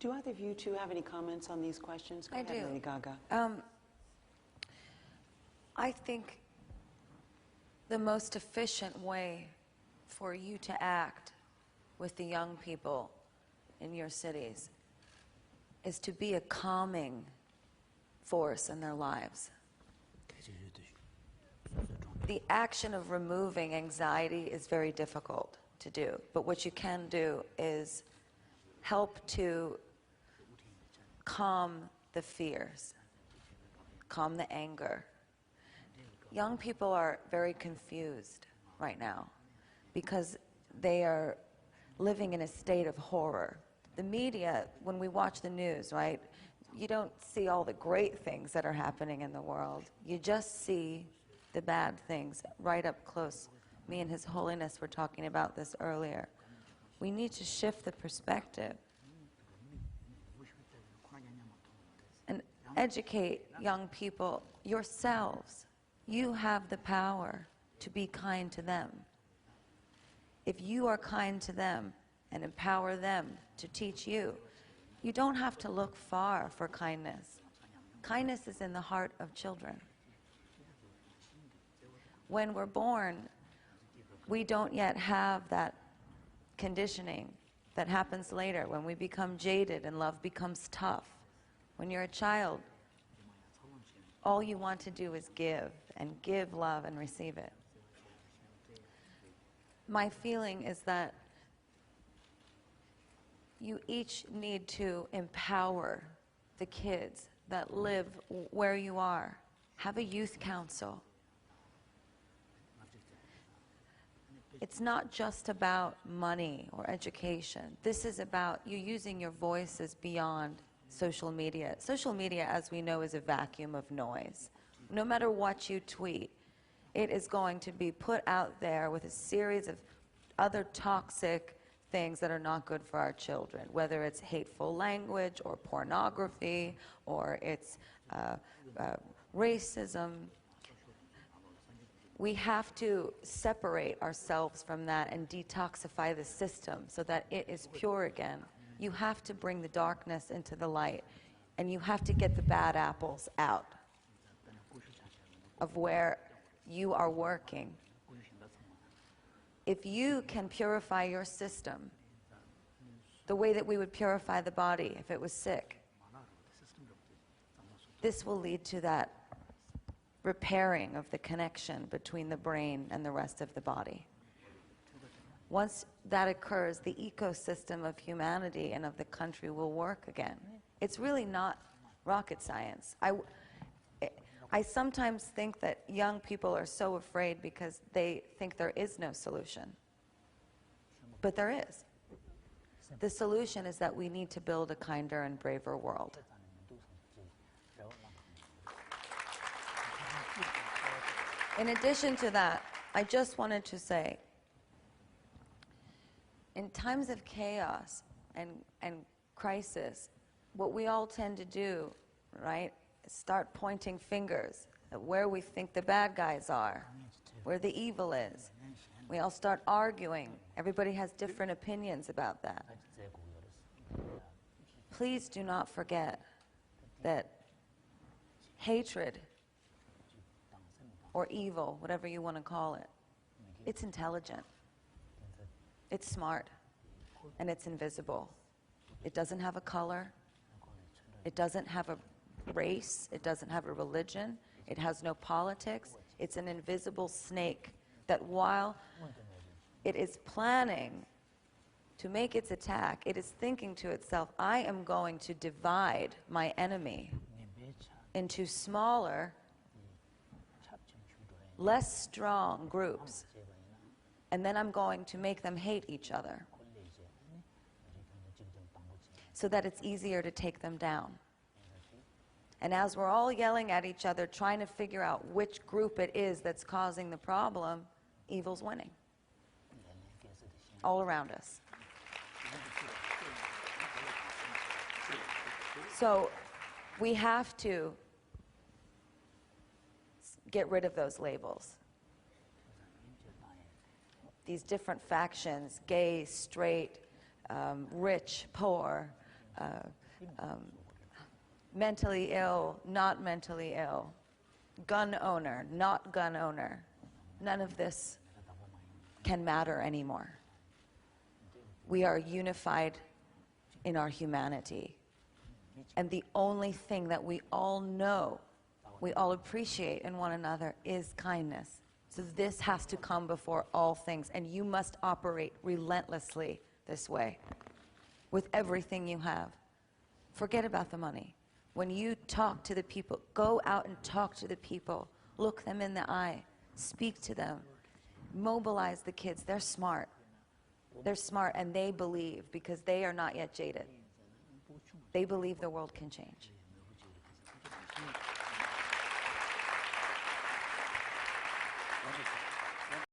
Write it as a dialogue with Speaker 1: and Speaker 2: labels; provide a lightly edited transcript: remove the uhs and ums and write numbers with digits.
Speaker 1: Do either of you two have any comments on these questions? Go ahead, Lady Gaga.
Speaker 2: I think the most efficient way for you to act with the young people in your cities is to be a calming force in their lives. The action of removing anxiety is very difficult to do, but what you can do is help to calm the fears, calm the anger. Young people are very confused right now because they are living in a state of horror. The media, when we watch the news, right, you don't see all the great things that are happening in the world. You just see the bad things right up close. Me and His Holiness were talking about this earlier. We need to shift the perspective and educate young people yourselves. You have the power to be kind to them. If you are kind to them and empower them to teach you, you don't have to look far for kindness. Kindness is in the heart of children. When we're born, we don't yet have that conditioning that happens later when we become jaded and love becomes tough. When you're a child, all you want to do is give, and give love and receive it. My feeling is that you each need to empower the kids that live where you are. Have a youth council. It's not just about money or education. This is about you using your voices beyond social media. Social media, as we know, is a vacuum of noise. No matter what you tweet, it is going to be put out there with a series of other toxic things that are not good for our children, whether it's hateful language or pornography or it's racism. We have to separate ourselves from that and detoxify the system so that it is pure again. You have to bring the darkness into the light, and you have to get the bad apples out of where you are working. If you can purify your system the way that we would purify the body if it was sick, this will lead to that repairing of the connection between the brain and the rest of the body. Once that occurs, the ecosystem of humanity and of the country will work again. It's really not rocket science. I sometimes think that young people are so afraid because they think there is no solution. But there is. The solution is that we need to build a kinder and braver world. In addition to that, I just wanted to say, in times of chaos and crisis, what we all tend to do, right, is start pointing fingers at where we think the bad guys are, where the evil is. We all start arguing. Everybody has different opinions about that. Please do not forget that hatred or evil, whatever you want to call it, it's intelligent. It's smart, and it's invisible. It doesn't have a color. It doesn't have a race. It doesn't have a religion. It has no politics. It's an invisible snake that while it is planning to make its attack, it is thinking to itself, I am going to divide my enemy into smaller, less strong groups. And then I'm going to make them hate each other so that it's easier to take them down. And as we're all yelling at each other, trying to figure out which group it is that's causing the problem, evil's winning. All around us. So we have to get rid of those labels. These different factions, gay, straight, rich, poor, mentally ill, not mentally ill, gun owner, not gun owner. None of this can matter anymore. We are unified in our humanity. And the only thing that we all know, we all appreciate in one another is kindness. So this has to come before all things. And you must operate relentlessly this way with everything you have. Forget about the money. When you talk to the people, go out and talk to the people. Look them in the eye. Speak to them. Mobilize the kids. They're smart. They're smart and they believe because they are not yet jaded. They believe the world can change.